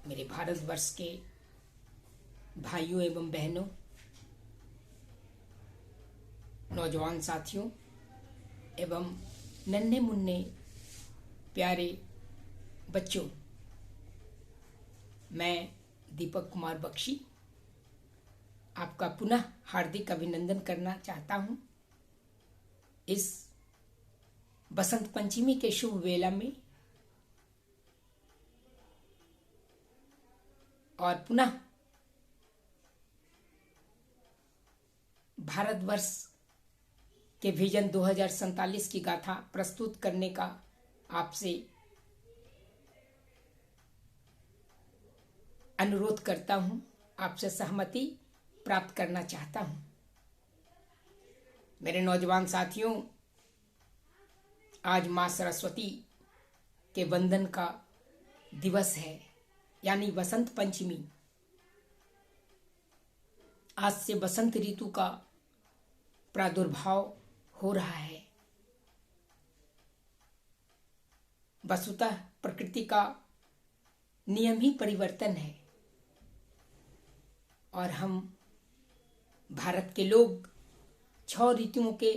मेरे भारतवर्ष के भाइयों एवं बहनों, नौजवान साथियों एवं नन्हे मुन्ने प्यारे बच्चों, मैं दीपक कुमार बख्शी आपका पुनः हार्दिक अभिनंदन करना चाहता हूं। इस बसंत पंचमी के शुभ वेला में और पुनः भारतवर्ष के विजन 2047 की गाथा प्रस्तुत करने का आपसे अनुरोध करता हूं, आपसे सहमति प्राप्त करना चाहता हूं। मेरे नौजवान साथियों, आज मां सरस्वती के वंदन का दिवस है, यानी बसंत पंचमी। आज से बसंत ऋतु का प्रादुर्भाव हो रहा है। वस्तुतः प्रकृति का नियम ही परिवर्तन है और हम भारत के लोग 6 ऋतुओं के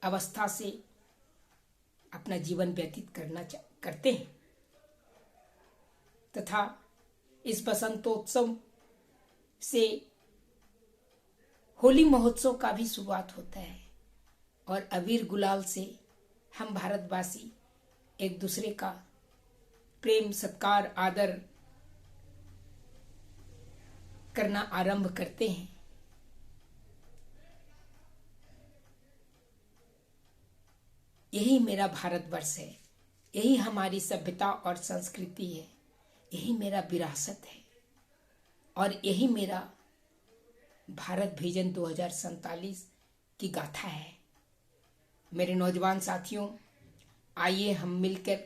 अवस्था से अपना जीवन व्यतीत करते हैं तथा इस बसंतोत्सव से होली महोत्सव का भी शुरुआत होता है और अबीर गुलाल से हम भारतवासी एक दूसरे का प्रेम, सत्कार, आदर करना आरंभ करते हैं। यही मेरा भारतवर्ष है, यही हमारी सभ्यता और संस्कृति है, यही मेरा विरासत है और यही मेरा भारत विजन 2047 की गाथा है। मेरे नौजवान साथियों, आइए हम मिलकर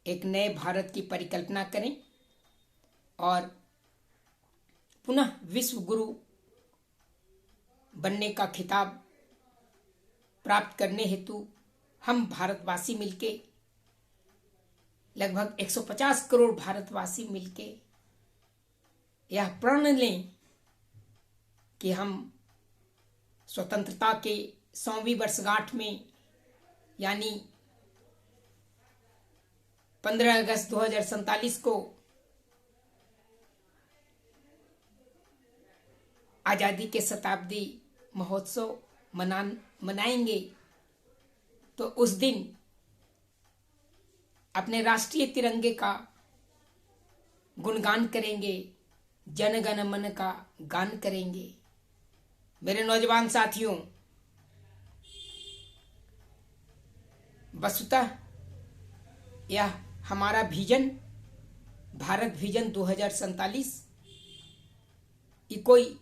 एक नए भारत की परिकल्पना करें और पुनः विश्व गुरु बनने का खिताब प्राप्त करने हेतु हम भारतवासी मिलके, लगभग 150 करोड़ भारतवासी मिलके यह प्रण लें कि हम स्वतंत्रता के 100वीं वर्षगांठ में, यानी 15 अगस्त 2047 को आजादी के शताब्दी महोत्सव मनाएंगे। तो उस दिन अपने राष्ट्रीय तिरंगे का गुणगान करेंगे, जन गण मन का गान करेंगे। मेरे नौजवान साथियों, वस्तुतः यह हमारा विजन भारत विजन 2047 ये कोई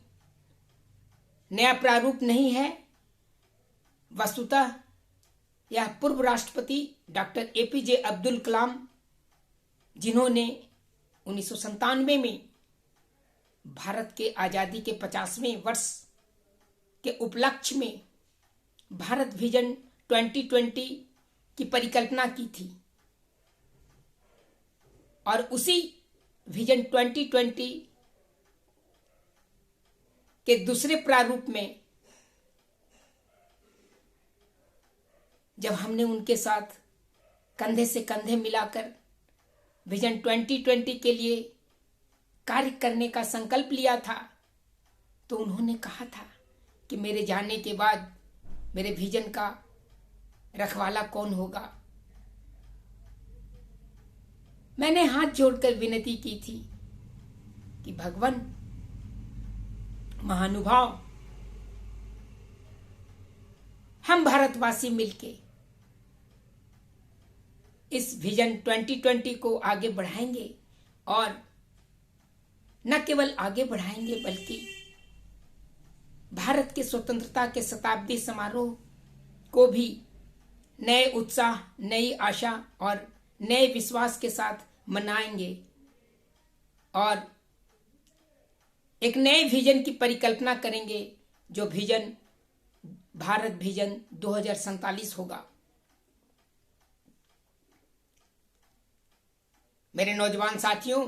नया प्रारूप नहीं है। वस्तुतः यह पूर्व राष्ट्रपति डॉक्टर एपीजे अब्दुल कलाम, जिन्होंने 1997 में भारत के आजादी के 50वें वर्ष के उपलक्ष्य में भारत विजन 2020 की परिकल्पना की थी और उसी विजन 2020 के दूसरे प्रारूप में जब हमने उनके साथ कंधे से कंधे मिलाकर विजन 2020 के लिए कार्य करने का संकल्प लिया था, तो उन्होंने कहा था कि मेरे जाने के बाद मेरे विजन का रखवाला कौन होगा। मैंने हाथ जोड़कर विनती की थी कि भगवान महानुभाव, हम भारतवासी मिलके इस विजन 2020 को आगे बढ़ाएंगे और न केवल आगे बढ़ाएंगे बल्कि भारत के स्वतंत्रता के शताब्दी समारोह को भी नए उत्साह, नई आशा और नए विश्वास के साथ मनाएंगे और एक नए विजन की परिकल्पना करेंगे, जो विजन भारत विजन 2047 होगा। मेरे नौजवान साथियों,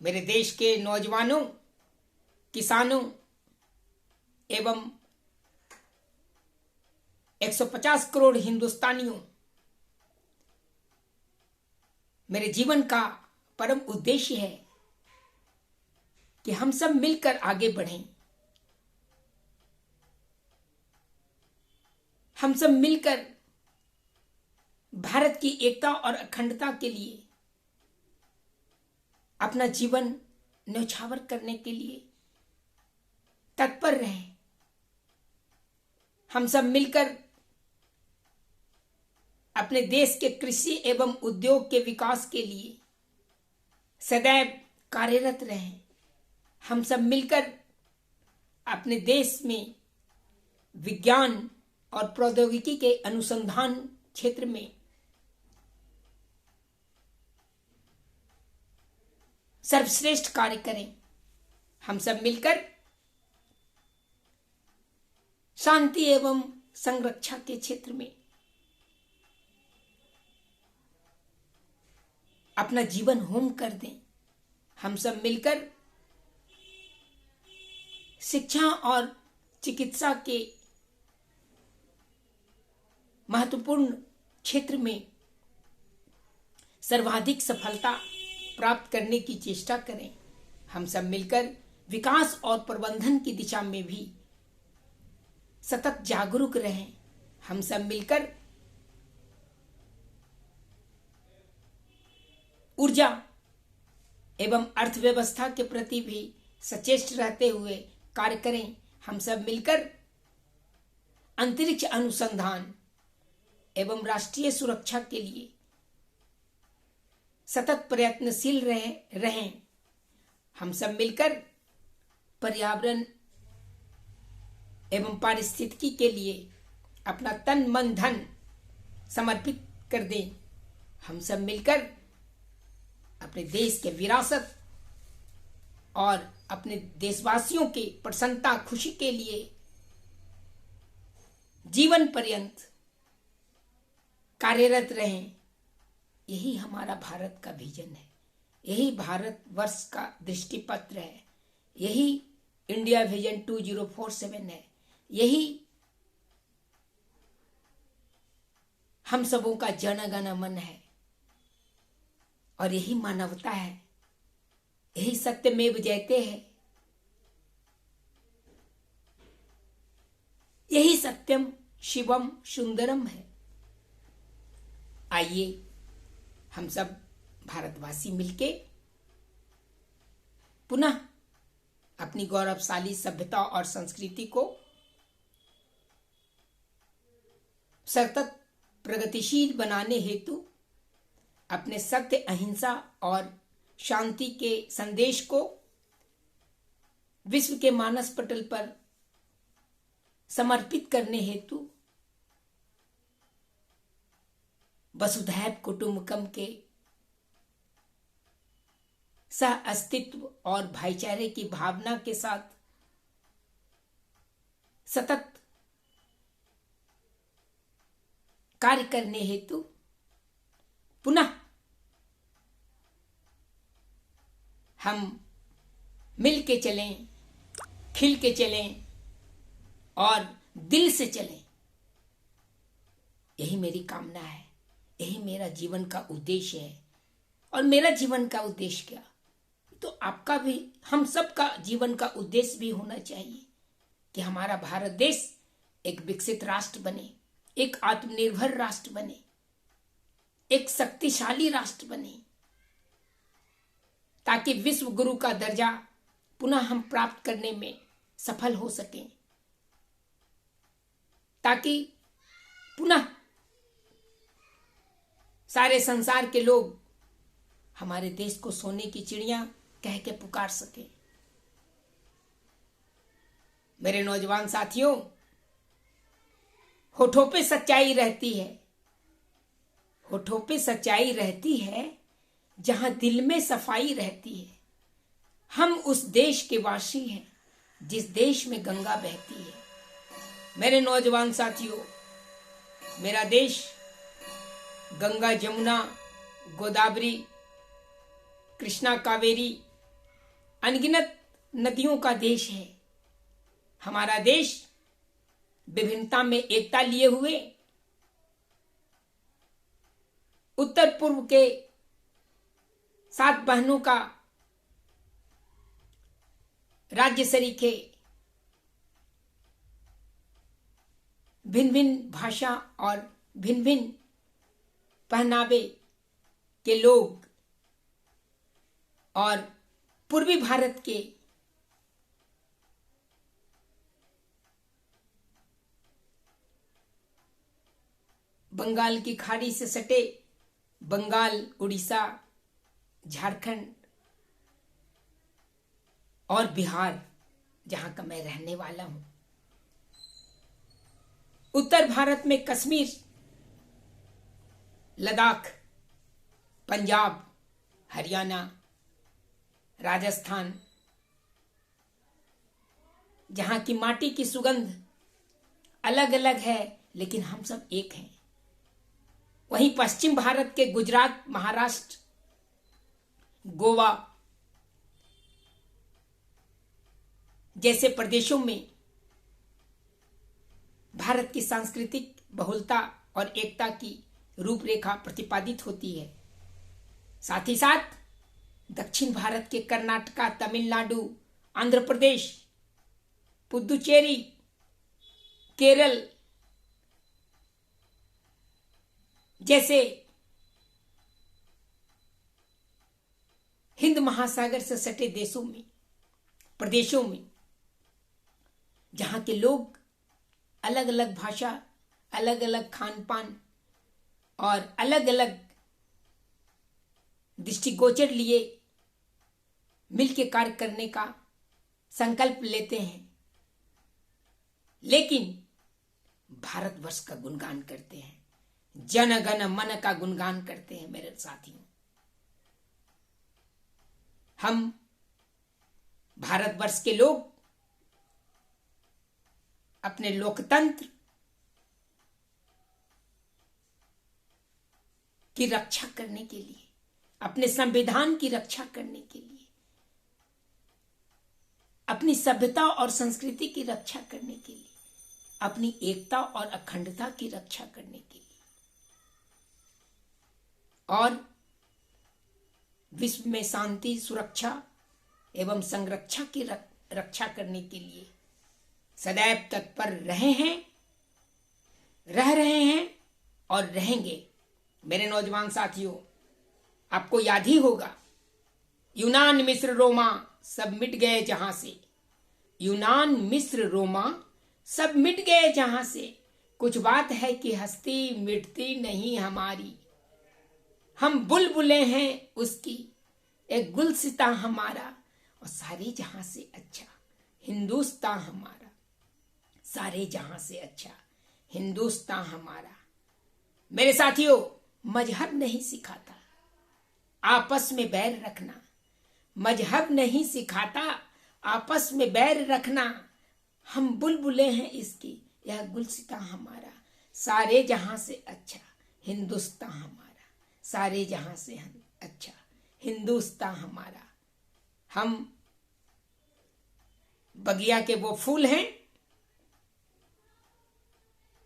मेरे देश के नौजवानों, किसानों एवं 150 करोड़ हिंदुस्तानियों, मेरे जीवन का परम उद्देश्य है कि हम सब मिलकर आगे बढ़ें। हम सब मिलकर भारत की एकता और अखंडता के लिए अपना जीवन न्यौछावर करने के लिए तत्पर रहें। हम सब मिलकर अपने देश के कृषि एवं उद्योग के विकास के लिए सदैव कार्यरत रहें। हम सब मिलकर अपने देश में विज्ञान और प्रौद्योगिकी के अनुसंधान क्षेत्र में सर्वश्रेष्ठ कार्य करें। हम सब मिलकर शांति एवं संरक्षा के क्षेत्र में अपना जीवन होम कर दें। हम सब मिलकर शिक्षा और चिकित्सा के महत्वपूर्ण क्षेत्र में सर्वाधिक सफलता प्राप्त करने की चेष्टा करें। हम सब मिलकर विकास और प्रबंधन की दिशा में भी सतत जागरूक रहें। हम सब मिलकर ऊर्जा एवं अर्थव्यवस्था के प्रति भी सचेष्ट रहते हुए कार्य करें। हम सब मिलकर अंतरिक्ष अनुसंधान एवं राष्ट्रीय सुरक्षा के लिए सतत प्रयत्नशील रहें। हम सब मिलकर पर्यावरण एवं पारिस्थितिकी के लिए अपना तन मन धन समर्पित कर दें। हम सब मिलकर अपने देश के विरासत और अपने देशवासियों के प्रसन्नता खुशी के लिए जीवन पर्यंत कार्यरत रहें। यही हमारा भारत का विजन है, यही भारत वर्ष का दृष्टिपत्र है, यही इंडिया विजन 2047 है, यही हम सबों का जन गण मन है और यही मानवता है, यही सत्यमेव जयते है, यही सत्यम शिवम सुंदरम है। आइए हम सब भारतवासी मिलके पुनः अपनी गौरवशाली सभ्यता और संस्कृति को सतत प्रगतिशील बनाने हेतु अपने सत्य, अहिंसा और शांति के संदेश को विश्व के मानस पटल पर समर्पित करने हेतु वसुधैव कुटुंबकम के सह अस्तित्व और भाईचारे की भावना के साथ सतत कार्य करने हेतु पुनः हम मिल के चलें, खिल के चलें और दिल से चलें। यही मेरी कामना है, यही मेरा जीवन का उद्देश्य है। और मेरा जीवन का उद्देश्य क्या, तो आपका भी, हम सब का जीवन का उद्देश्य भी होना चाहिए कि हमारा भारत देश एक विकसित राष्ट्र बने, एक आत्मनिर्भर राष्ट्र बने, एक शक्तिशाली राष्ट्र बने, ताकि विश्व गुरु का दर्जा पुनः हम प्राप्त करने में सफल हो सकें, ताकि पुनः सारे संसार के लोग हमारे देश को सोने की चिड़िया कह के पुकार सके। मेरे नौजवान साथियों, होठों पे सच्चाई रहती है, होठों पे सच्चाई रहती है जहां दिल में सफाई रहती है। हम उस देश के वासी हैं जिस देश में गंगा बहती है। मेरे नौजवान साथियों, मेरा देश गंगा, जमुना, गोदावरी कृष्णा कावेरी अनगिनत नदियों का देश है। हमारा देश विभिन्नता में एकता लिए हुए उत्तर पूर्व के 7 बहनों का राज्य सरीखे भिन्न भिन्न भाषा और भिन्न भिन्न पहनावे के लोग और पूर्वी भारत के बंगाल की खाड़ी से सटे बंगाल, उड़ीसा, झारखंड और बिहार, जहां का मैं रहने वाला हूं। उत्तर भारत में कश्मीर, लद्दाख, पंजाब, हरियाणा, राजस्थान, जहां की माटी की सुगंध अलग अलग है, लेकिन हम सब एक हैं। वहीं पश्चिम भारत के गुजरात, महाराष्ट्र, गोवा जैसे प्रदेशों में भारत की सांस्कृतिक बहुलता और एकता की रूपरेखा प्रतिपादित होती है। साथ ही साथ दक्षिण भारत के कर्नाटका, तमिलनाडु, आंध्र प्रदेश, पुदुचेरी, केरल जैसे हिंद महासागर से सटे देशों में, प्रदेशों में, जहां के लोग अलग अलग भाषा, अलग अलग खान पान और अलग अलग दृष्टिगोचर लिए मिलकर कार्य करने का संकल्प लेते हैं, लेकिन भारतवर्ष का गुणगान करते हैं, जन गण मन का गुणगान करते हैं। मेरे साथियों, हम भारतवर्ष के लोग अपने लोकतंत्र की रक्षा करने के लिए, अपने संविधान की रक्षा करने के लिए, अपनी सभ्यता और संस्कृति की रक्षा करने के लिए, अपनी एकता और अखंडता की रक्षा करने के लिए और विश्व में शांति, सुरक्षा एवं संरक्षा की रक्षा करने के लिए सदैव तत्पर रहे हैं, रह रहे हैं और रहेंगे। मेरे नौजवान साथियों, आपको याद ही होगा, यूनान, मिस्र, रोमा सब मिट गए जहां से। यूनान, मिस्र, रोमा सब मिट गए जहां से। कुछ बात है कि हस्ती मिटती नहीं हमारी। हम बुलबुलें हैं उसकी, एक गुलसिता हमारा, और सारे जहां से अच्छा हिंदुस्तान हमारा। सारे जहां से अच्छा हिंदुस्तान हमारा। मेरे साथियों, मजहब नहीं सिखाता आपस में बैर रखना। मजहब नहीं सिखाता आपस में बैर रखना। हम बुलबुलें हैं इसकी, यह गुलसिता हमारा। सारे जहां से अच्छा हिंदुस्तान हमारा। सारे जहां से अच्छा हिंदुस्तान हमारा। हम बगिया के वो फूल हैं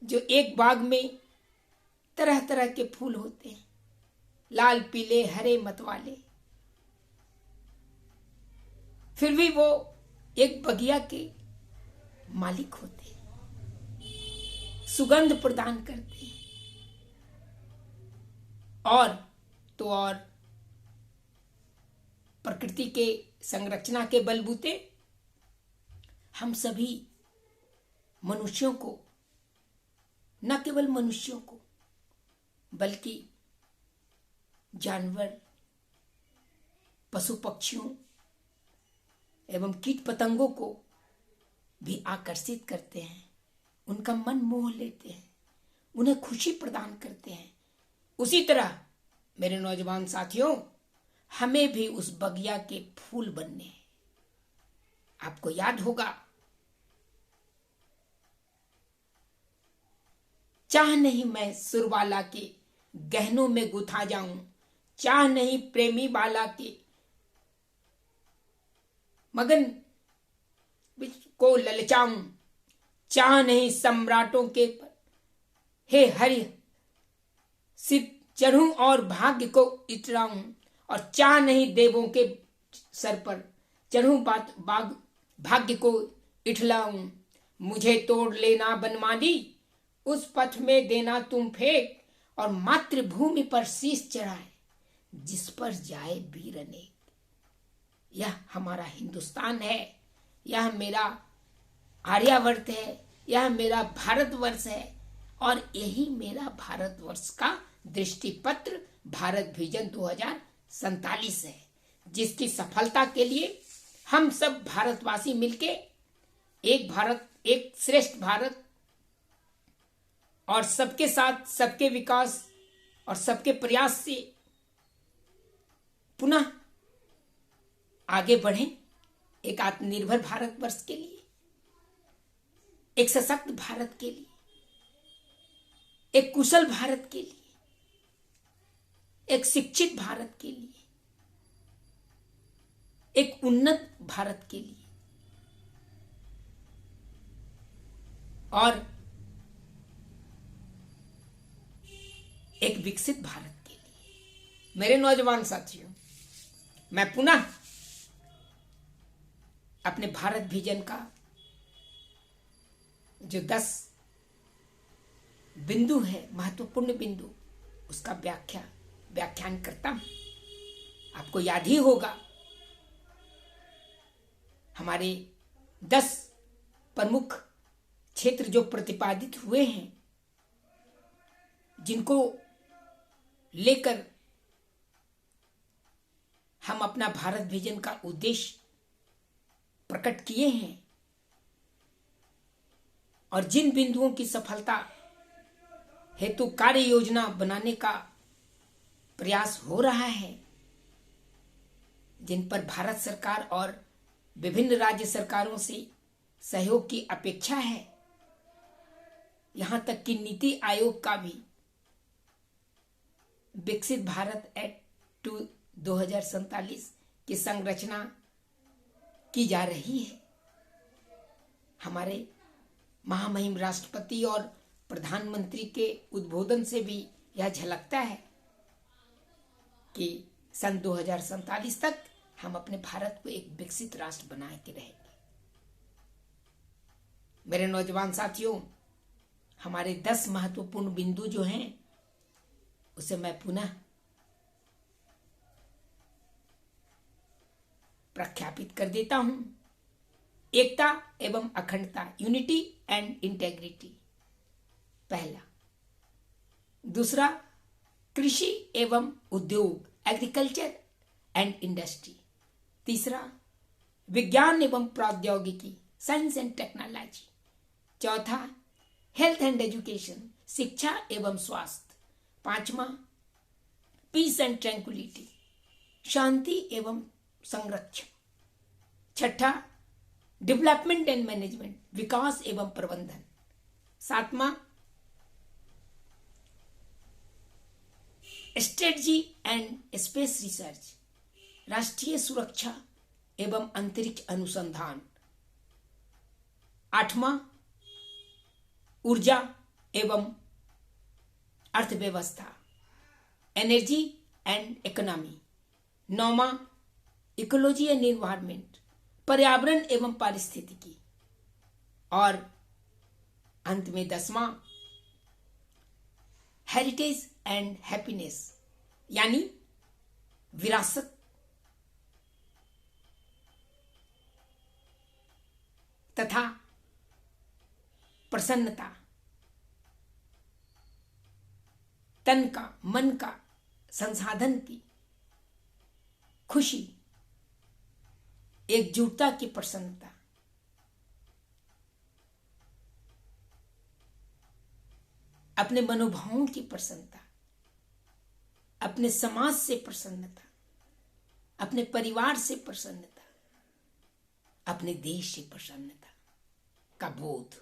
जो एक बाग में तरह तरह के फूल होते हैं, लाल, पीले, हरे, मतवाले, फिर भी वो एक बगिया के मालिक होते हैं, सुगंध प्रदान करते हैं। और तो और प्रकृति के संरचना के बलबूते हम सभी मनुष्यों को, न केवल मनुष्यों को बल्कि जानवर, पशु पक्षियों एवं कीट पतंगों को भी आकर्षित करते हैं, उनका मन मोह लेते हैं, उन्हें खुशी प्रदान करते हैं। उसी तरह मेरे नौजवान साथियों, हमें भी उस बगिया के फूल बनने हैं। आपको याद होगा, चाह नहीं मैं सुरवाला के गहनों में गुथा जाऊं, चाह नहीं प्रेमी बाला के मगन को ललचाऊं, चाह नहीं सम्राटों के पर, हे हरि सिर चढ़ूं और भाग्य को इतराऊं, और चाह नहीं देवों के सर पर चढ़ूं भाग्य को इठलाऊं। मुझे तोड़ लेना बनमाली, उस पथ में देना तुम फेंक, और मातृभूमि पर शीश चढ़ाए जिस पर जाए वीर अनेक। यह हमारा हिंदुस्तान है, यह मेरा आर्यावर्त है, यह मेरा भारतवर्ष है, और यही मेरा भारतवर्ष का दृष्टिपत्र भारत विजन 2047 है, जिसकी सफलता के लिए हम सब भारतवासी मिलके एक भारत, एक श्रेष्ठ भारत, और सबके साथ सबके विकास और सबके प्रयास से पुनः आगे बढ़ें, एक आत्मनिर्भर भारतवर्ष के लिए, एक सशक्त भारत के लिए, एक कुशल भारत के लिए, एक शिक्षित भारत के लिए, एक उन्नत भारत के लिए, और एक विकसित भारत के लिए। मेरे नौजवान साथियों, मैं पुनः अपने भारत विजन का जो 10 बिंदु है, महत्वपूर्ण बिंदु, उसका व्याख्यान करता हूं। आपको याद ही होगा हमारे 10 प्रमुख क्षेत्र जो प्रतिपादित हुए हैं, जिनको लेकर हम अपना भारत विजन का उद्देश्य प्रकट किए हैं, और जिन बिंदुओं की सफलता हेतु कार्य योजना बनाने का प्रयास हो रहा है, जिन पर भारत सरकार और विभिन्न राज्य सरकारों से सहयोग की अपेक्षा है, यहां तक कि नीति आयोग का भी विकसित भारत एक्ट 2047 की संरचना की जा रही है। हमारे महामहिम राष्ट्रपति और प्रधानमंत्री के उद्बोधन से भी यह झलकता है कि सन 2047 तक हम अपने भारत को एक विकसित राष्ट्र बना के रहेंगे। मेरे नौजवान साथियों, हमारे 10 महत्वपूर्ण बिंदु जो हैं, उसे मैं पुनः प्रख्यापित कर देता हूं। एकता एवं अखंडता, यूनिटी एंड इंटेग्रिटी, पहला। दूसरा, कृषि एवं उद्योग, एग्रीकल्चर एंड इंडस्ट्री। तीसरा, विज्ञान एवं प्रौद्योगिकी, साइंस एंड टेक्नोलॉजी। चौथा, हेल्थ एंड एजुकेशन, शिक्षा एवं स्वास्थ्य। पांचवा, पीस एंड ट्रैंक्विलिटी, शांति एवं संरक्षण। छठा, डेवलपमेंट एंड मैनेजमेंट, विकास एवं प्रबंधन। सातवां, स्ट्रेटजी एंड स्पेस रिसर्च, राष्ट्रीय सुरक्षा एवं अंतरिक्ष अनुसंधान। आठवां, ऊर्जा एवं अर्थव्यवस्था, एनर्जी एंड इकोनॉमी। नौवां, इकोलॉजी एंड एनवायरमेंट, पर्यावरण एवं पारिस्थितिकी। और अंत में 10वां, हेरिटेज एंड हैप्पीनेस, यानी विरासत तथा प्रसन्नता, तन का, मन का, संसाधन की खुशी, एकजुटता की प्रसन्नता, अपने मनोभावों की प्रसन्नता, अपने समाज से प्रसन्नता, अपने परिवार से प्रसन्नता, अपने देश से प्रसन्नता का बोध,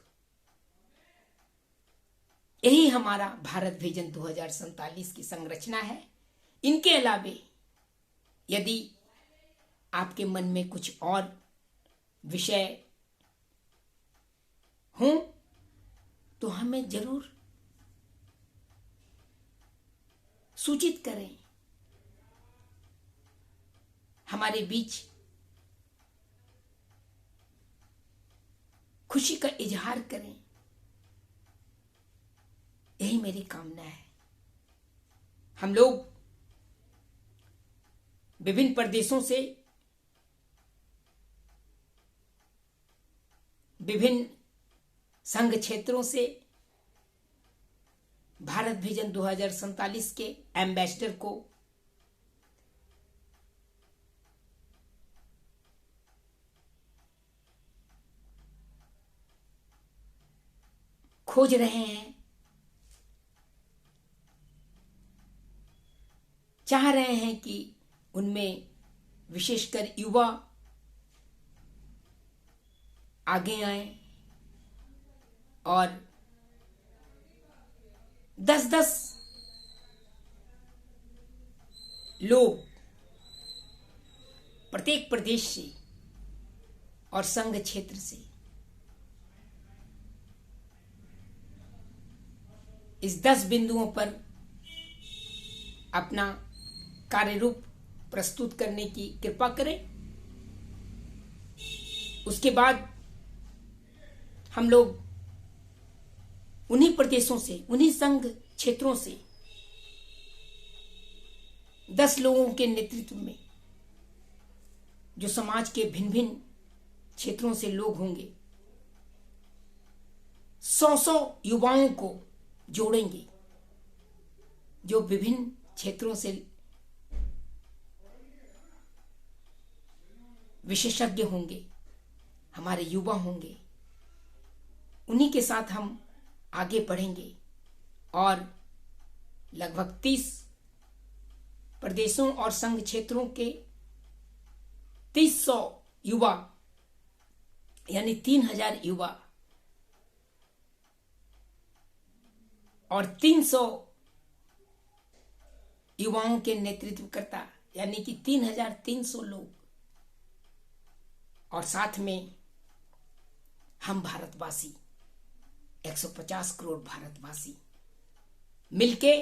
यही हमारा भारत विजन 2047 की संरचना है। इनके अलावे यदि आपके मन में कुछ और विषय हों तो हमें जरूर सूचित करें, हमारे बीच खुशी का इजहार करें। यही मेरी कामना है। हम लोग विभिन्न प्रदेशों से, विभिन्न संघ क्षेत्रों से भारत विजन 2047 के एम्बेसडर को खोज रहे हैं, चाह रहे हैं कि उनमें विशेषकर युवा आगे आए और 10-10 लोग प्रत्येक प्रदेश से और संघ क्षेत्र से इस 10 बिंदुओं पर अपना कार्यरूप प्रस्तुत करने की कृपा करें। उसके बाद हम लोग उन्हीं प्रदेशों से, उन्हीं संघ क्षेत्रों से 10 लोगों के नेतृत्व में, जो समाज के भिन्न भिन्न क्षेत्रों से लोग होंगे, 100 युवाओं को जोड़ेंगे, जो विभिन्न क्षेत्रों से विशेषज्ञ होंगे, हमारे युवा होंगे। उन्हीं के साथ हम आगे बढ़ेंगे और लगभग 30 प्रदेशों और संघ क्षेत्रों के 300 युवा, यानी 3000 युवा और 300 युवाओं के नेतृत्व करता, यानी कि 3300 लोग, और साथ में हम भारतवासी 150 करोड़ भारतवासी मिलके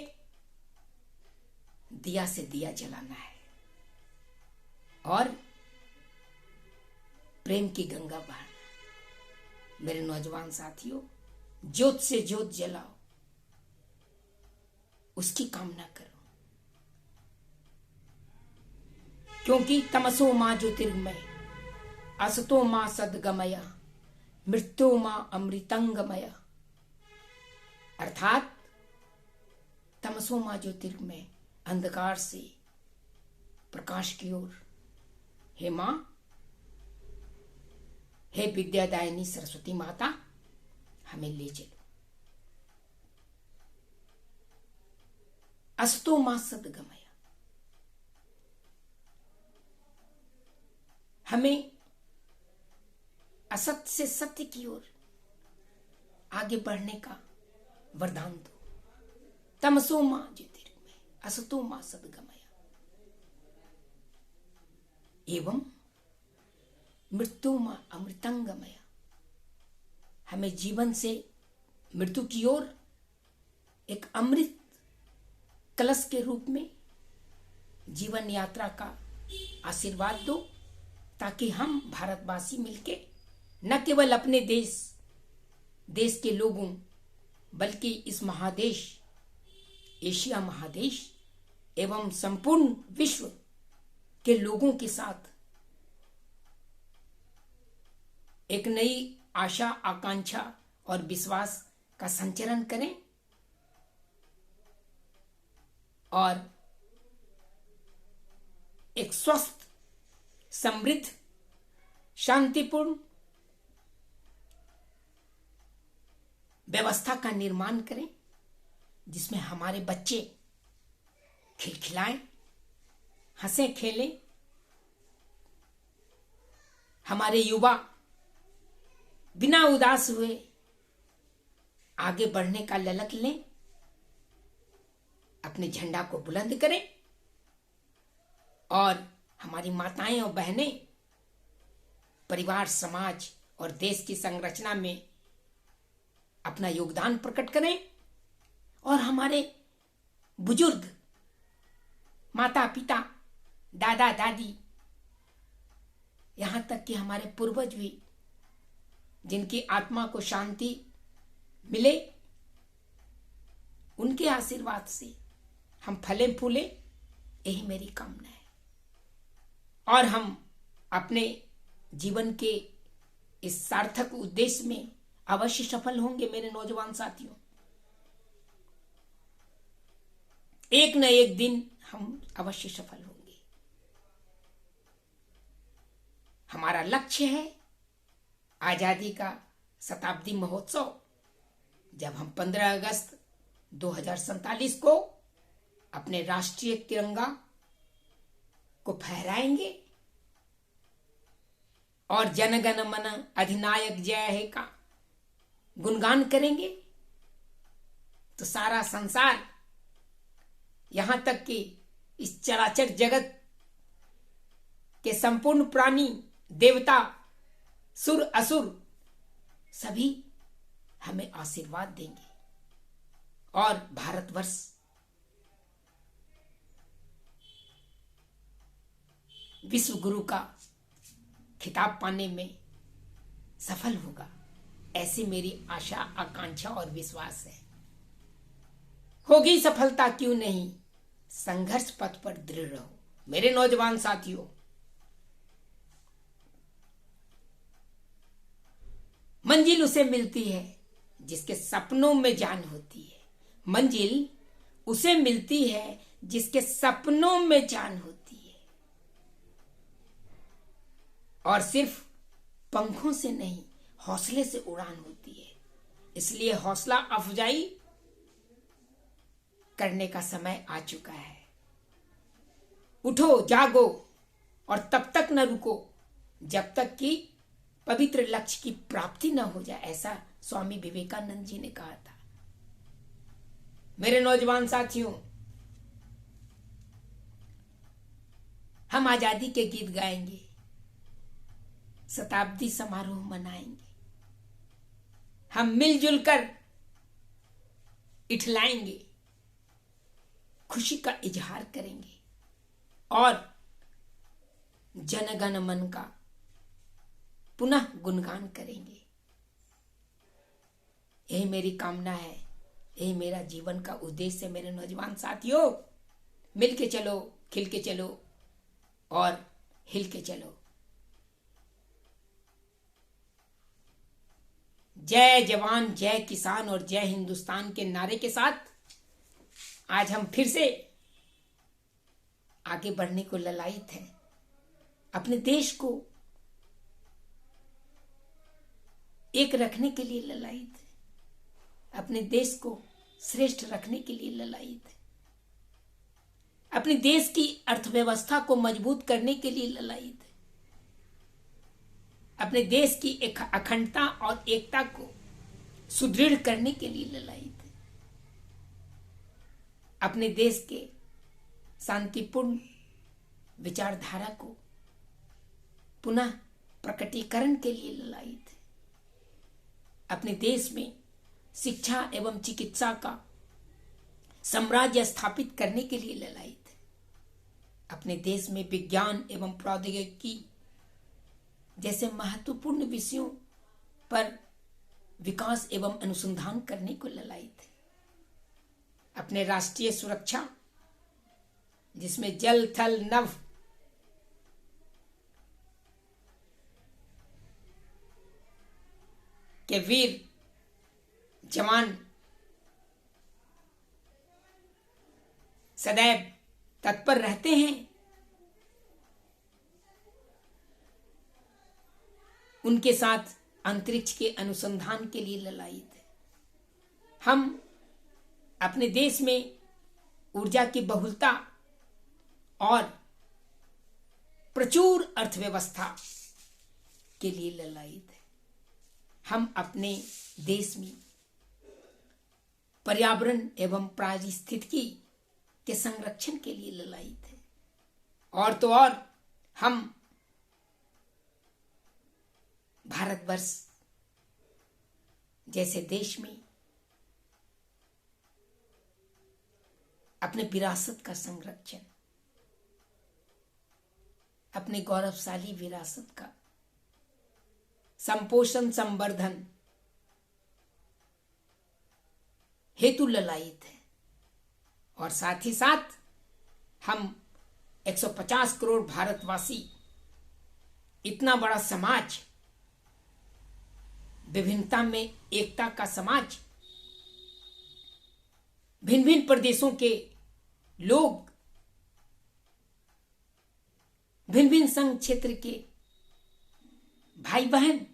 दिया से दिया जलाना है और प्रेम की गंगा बहाना। मेरे नौजवान साथियों, ज्योत से ज्योत जलाओ, उसकी कामना करो, क्योंकि तमसो मां ज्योतिर्गमय, असतो मां सद्गमय, मृत्यु मां अमृतंगमय। अर्थात तमसो मां ज्योतिर्गमय, अंधकार से प्रकाश की ओर। हे मां, हे विद्यादायिनी सरस्वती माता, हमें ले चलो। असतो मां सद्गमय, हमें असत्य से सत्य की ओर आगे बढ़ने का वरदान दो। तमसो मां ज्योतिर्गमय, असतो मां सद्गमय, एवं मृत्यु मां अमृतंगमय, हमें जीवन से मृत्यु की ओर एक अमृत कलश के रूप में जीवन यात्रा का आशीर्वाद दो, ताकि हम भारतवासी मिलके न केवल अपने देश के लोगों, बल्कि इस महादेश, एशिया महादेश एवं संपूर्ण विश्व के लोगों के साथ एक नई आशा, आकांक्षा और विश्वास का संचरण करें और एक स्वस्थ, समृद्ध, शांतिपूर्ण व्यवस्था का निर्माण करें, जिसमें हमारे बच्चे खिलखिलाएं, हंसे खेलें, हमारे युवा बिना उदास हुए आगे बढ़ने का ललक लें, अपने झंडा को बुलंद करें और हमारी माताएं और बहनें परिवार, समाज और देश की संरचना में अपना योगदान प्रकट करें और हमारे बुजुर्ग, माता पिता, दादा दादी, यहां तक कि हमारे पूर्वज भी, जिनकी आत्मा को शांति मिले, उनके आशीर्वाद से हम फले फूले, यही मेरी कामना है। और हम अपने जीवन के इस सार्थक उद्देश्य में अवश्य सफल होंगे मेरे नौजवान साथियों। एक न एक दिन हम अवश्य सफल होंगे। हमारा लक्ष्य है आजादी का शताब्दी महोत्सव, जब हम 15 अगस्त 2047 को अपने राष्ट्रीय तिरंगा को फहराएंगे और जनगण मन अधिनायक जय हे का गुणगान करेंगे, तो सारा संसार, यहां तक कि इस चराचर जगत के संपूर्ण प्राणी, देवता, सुर असुर, सभी हमें आशीर्वाद देंगे और भारतवर्ष विश्व गुरु का खिताब पाने में सफल होगा। ऐसी मेरी आशा, आकांक्षा और विश्वास है। होगी सफलता क्यों नहीं, संघर्ष पथ पर दृढ़ रहो मेरे नौजवान साथियों। मंजिल उसे मिलती है जिसके सपनों में जान होती है। मंजिल उसे मिलती है जिसके सपनों में जान होती है, और सिर्फ पंखों से नहीं, हौसले से उड़ान होती है। इसलिए हौसला अफजाई करने का समय आ चुका है। उठो, जागो और तब तक न रुको जब तक कि पवित्र लक्ष्य की प्राप्ति न हो जाए, ऐसा स्वामी विवेकानंद जी ने कहा था। मेरे नौजवान साथियों, हम आजादी के गीत गाएंगे, शताब्दी समारोह मनाएंगे, हम मिलजुल कर इठलाएंगे, खुशी का इजहार करेंगे और जनगण मन का पुनः गुणगान करेंगे। यही मेरी कामना है, यही मेरा जीवन का उद्देश्य है। मेरे नौजवान साथियों, मिल के चलो, खिल के चलो और हिल के चलो। जय जवान, जय किसान और जय हिंदुस्तान के नारे के साथ आज हम फिर से आगे बढ़ने को ललायित हैं। अपने देश को एक रखने के लिए ललायित है, अपने देश को श्रेष्ठ रखने के लिए ललायित है, अपने देश की अर्थव्यवस्था को मजबूत करने के लिए ललायित है, अपने देश की अखंडता और एकता को सुदृढ़ करने के लिए ललायित है, अपने देश के शांतिपूर्ण विचारधारा को पुनः प्रकटीकरण के लिए ललायित है, अपने देश में शिक्षा एवं चिकित्सा का साम्राज्य स्थापित करने के लिए ललायित है, अपने देश में विज्ञान एवं प्रौद्योगिकी जैसे महत्वपूर्ण विषयों पर विकास एवं अनुसंधान करने को ललायित है, अपने राष्ट्रीय सुरक्षा जिसमें जल, थल, नभ के वीर जवान सदैव तत्पर रहते हैं, उनके साथ अंतरिक्ष के अनुसंधान के लिए ललायित है। हम अपने देश में ऊर्जा की बहुलता और प्रचुर अर्थव्यवस्था के लिए ललायित है। हम अपने देश में पर्यावरण एवं पारिस्थितिकी के संरक्षण के लिए ललायित है। और तो और हम भारतवर्ष जैसे देश में अपने विरासत का संरक्षण, अपने गौरवशाली विरासत का संपोषण संवर्धन हेतु ललायित है। और साथ ही साथ हम 150 करोड़ भारतवासी, इतना बड़ा समाज, विभिन्नता में एकता का समाज, भिन्न भिन्न प्रदेशों के लोग, भिन्न भिन्न संघ क्षेत्र के भाई बहन,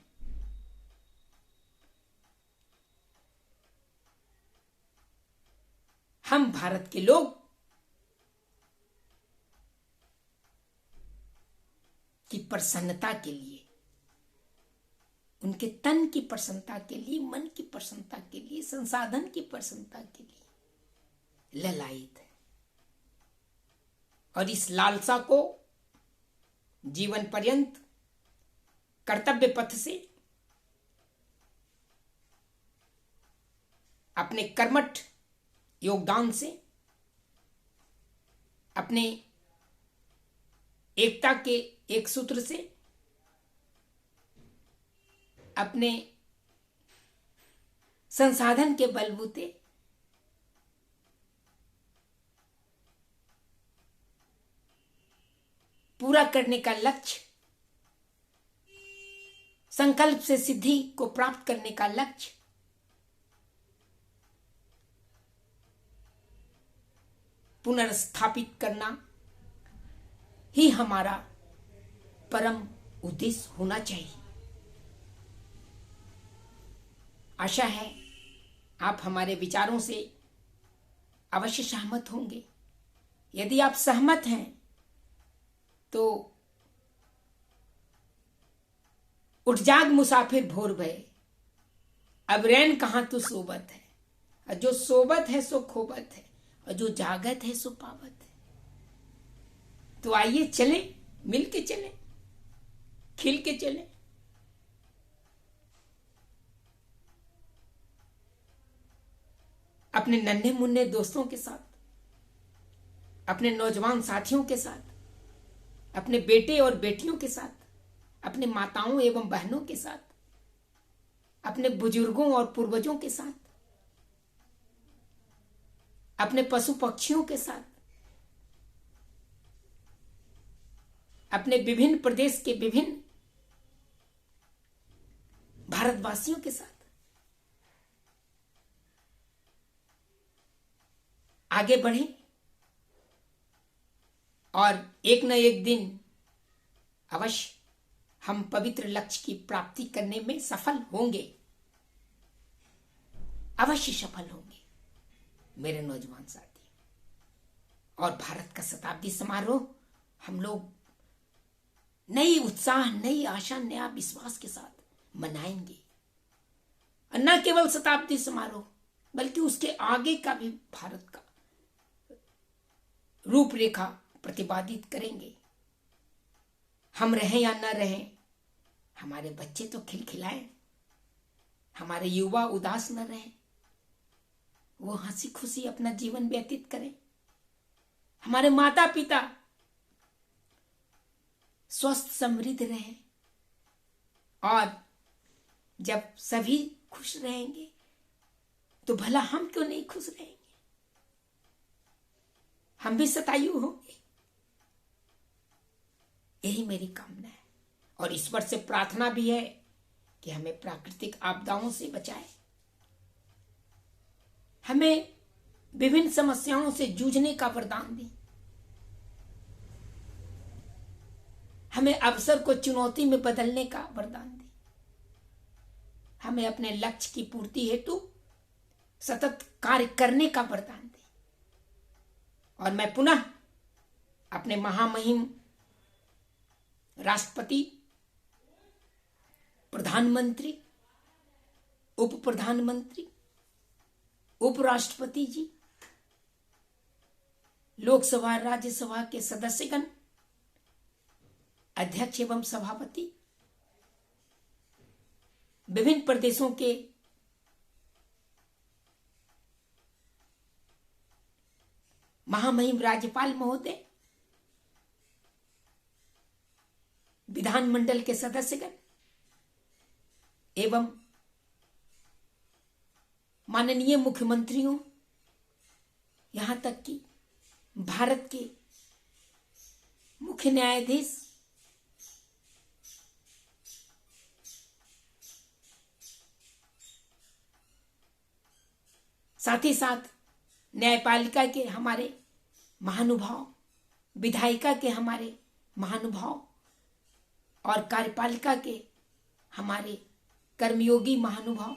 हम भारत के लोग की प्रसन्नता के लिए, उनके तन की प्रसन्नता के लिए, मन की प्रसन्नता के लिए, संसाधन की प्रसन्नता के लिए ललायित है। और इस लालसा को जीवन पर्यंत कर्तव्य पथ से, अपने कर्मठ योगदान से, अपने एकता के एक सूत्र से, अपने संसाधन के बलबूते पूरा करने का लक्ष्य, संकल्प से सिद्धि को प्राप्त करने का लक्ष्य पुनर्स्थापित करना ही हमारा परम उद्देश्य होना चाहिए। आशा है आप हमारे विचारों से अवश्य सहमत होंगे। यदि आप सहमत हैं तो उठ जाग मुसाफिर भोर भये, अब रैन कहां तू सोबत है, और जो सोबत है सो खोबत है, और जो जागत है सो पावत है। तो आइए चले, मिल के चले, खिल के चले। अपने नन्हे मुन्ने दोस्तों के साथ, अपने नौजवान साथियों के साथ, अपने बेटे और बेटियों के साथ, अपने माताओं एवं बहनों के साथ, अपने बुजुर्गों और पूर्वजों के साथ, अपने पशु पक्षियों के साथ, अपने विभिन्न प्रदेश के विभिन्न भारतवासियों के साथ आगे बढ़ें और एक न एक दिन अवश्य हम पवित्र लक्ष्य की प्राप्ति करने में सफल होंगे, अवश्य सफल होंगे मेरे नौजवान साथी। और भारत का शताब्दी समारोह हम लोग नई उत्साह, नई आशा, नया विश्वास के साथ मनाएंगे। और न केवल शताब्दी समारोह बल्कि उसके आगे का भी भारत का रूपरेखा प्रतिपादित करेंगे। हम रहें या न रहें, हमारे बच्चे तो खिलखिलाएं, हमारे युवा उदास न रहें, वो हंसी खुशी अपना जीवन व्यतीत करें, हमारे माता पिता स्वस्थ समृद्ध रहें। और जब सभी खुश रहेंगे तो भला हम क्यों नहीं खुश रहेंगे, हम भी शतायु होंगे। यही मेरी कामना है और ईश्वर से प्रार्थना भी है कि हमें प्राकृतिक आपदाओं से बचाए, हमें विभिन्न समस्याओं से जूझने का वरदान दे, हमें अवसर को चुनौती में बदलने का वरदान दे, हमें अपने लक्ष्य की पूर्ति हेतु सतत कार्य करने का वरदान दे। और मैं पुनः अपने महामहिम राष्ट्रपति, प्रधानमंत्री, उप प्रधानमंत्री, उपराष्ट्रपति जी, लोकसभा राज्यसभा के सदस्यगण, अध्यक्ष एवं सभापति, विभिन्न प्रदेशों के महामहिम राज्यपाल महोदय, विधानमंडल के सदस्यगण एवं माननीय मुख्यमंत्रियों, यहां तक कि भारत के मुख्य न्यायाधीश, साथ ही साथ न्यायपालिका के हमारे महानुभाव, विधायिका के हमारे महानुभाव और कार्यपालिका के हमारे कर्मयोगी महानुभाव,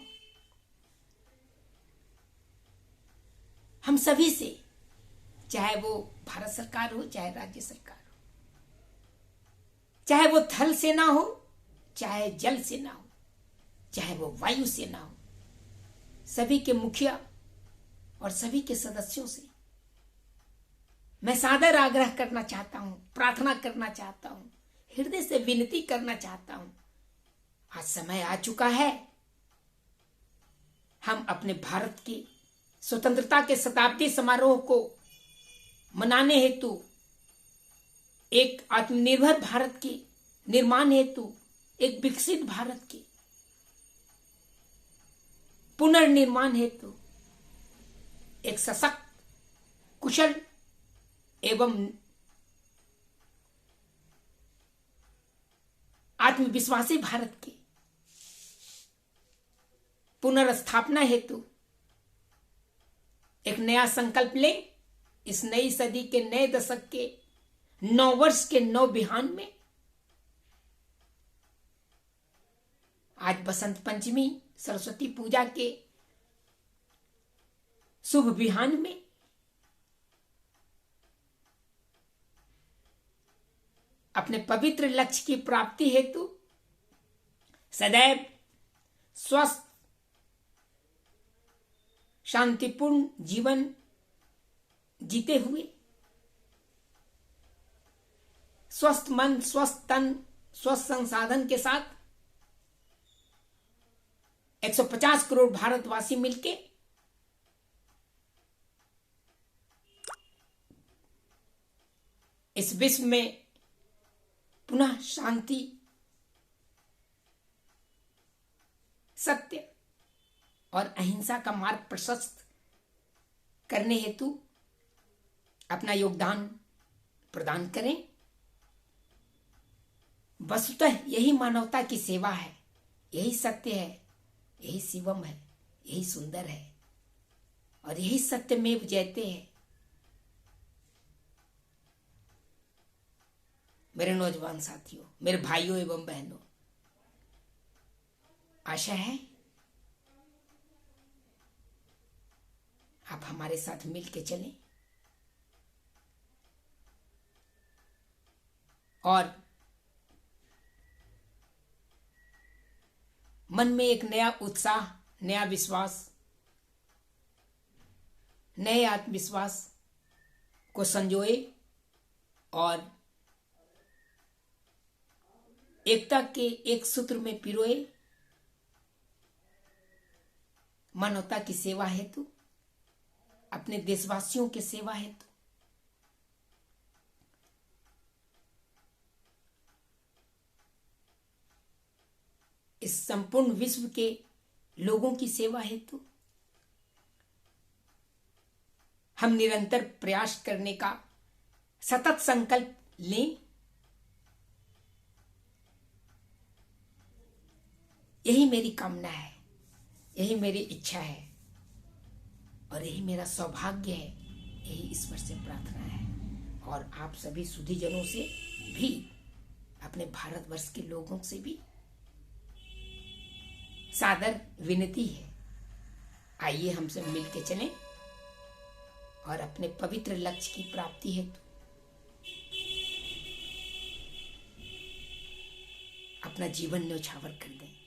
हम सभी से, चाहे वो भारत सरकार हो, चाहे राज्य सरकार हो, चाहे वो थल सेना हो, चाहे जल सेना हो, चाहे वो वायु सेना हो, सभी के मुखिया और सभी के सदस्यों से मैं सादर आग्रह करना चाहता हूं, प्रार्थना करना चाहता हूं, हृदय से विनती करना चाहता हूं। आज समय आ चुका है, हम अपने भारत की स्वतंत्रता के शताब्दी समारोह को मनाने हेतु, एक आत्मनिर्भर भारत के निर्माण हेतु, एक विकसित भारत के पुनर्निर्माण हेतु, एक सशक्त, कुशल एवं आत्मविश्वासी भारत की पुनर्स्थापना हेतु एक नया संकल्प लें। इस नई सदी के नए दशक के 9 वर्ष के 9 बिहान में आज बसंत पंचमी, सरस्वती पूजा के शुभ बिहान में अपने पवित्र लक्ष्य की प्राप्ति हेतु सदैव स्वस्थ, शांतिपूर्ण जीवन जीते हुए, स्वस्थ मन, स्वस्थ तन, स्वस्थ संसाधन के साथ 150 करोड़ भारतवासी मिलके इस विश्व में पुनः शांति, सत्य और अहिंसा का मार्ग प्रशस्त करने हेतु अपना योगदान प्रदान करें। वस्तुतः यही मानवता की सेवा है, यही सत्य है, यही शिवम है, यही सुंदर है और यही सत्यमेव जयते है। मेरे नौजवान साथियों, मेरे भाइयों एवं बहनों, आशा है आप हमारे साथ मिलके चलें और मन में एक नया उत्साह, नया विश्वास, नए आत्मविश्वास को संजोए और एकता के एक सूत्र में पिरोए। मानवता की सेवा हेतु, अपने देशवासियों की सेवा हेतु, इस संपूर्ण विश्व के लोगों की सेवा हेतु हम निरंतर प्रयास करने का सतत संकल्प लें। यही मेरी कामना है, यही मेरी इच्छा है और यही मेरा सौभाग्य है, यही ईश्वर से प्रार्थना है और आप सभी सुधीजनों से भी, अपने भारतवर्ष के लोगों से भी सादर विनती है। आइए हम सब मिलके चलें और अपने पवित्र लक्ष्य की प्राप्ति हेतु अपना जीवन न्यौछावर कर दें।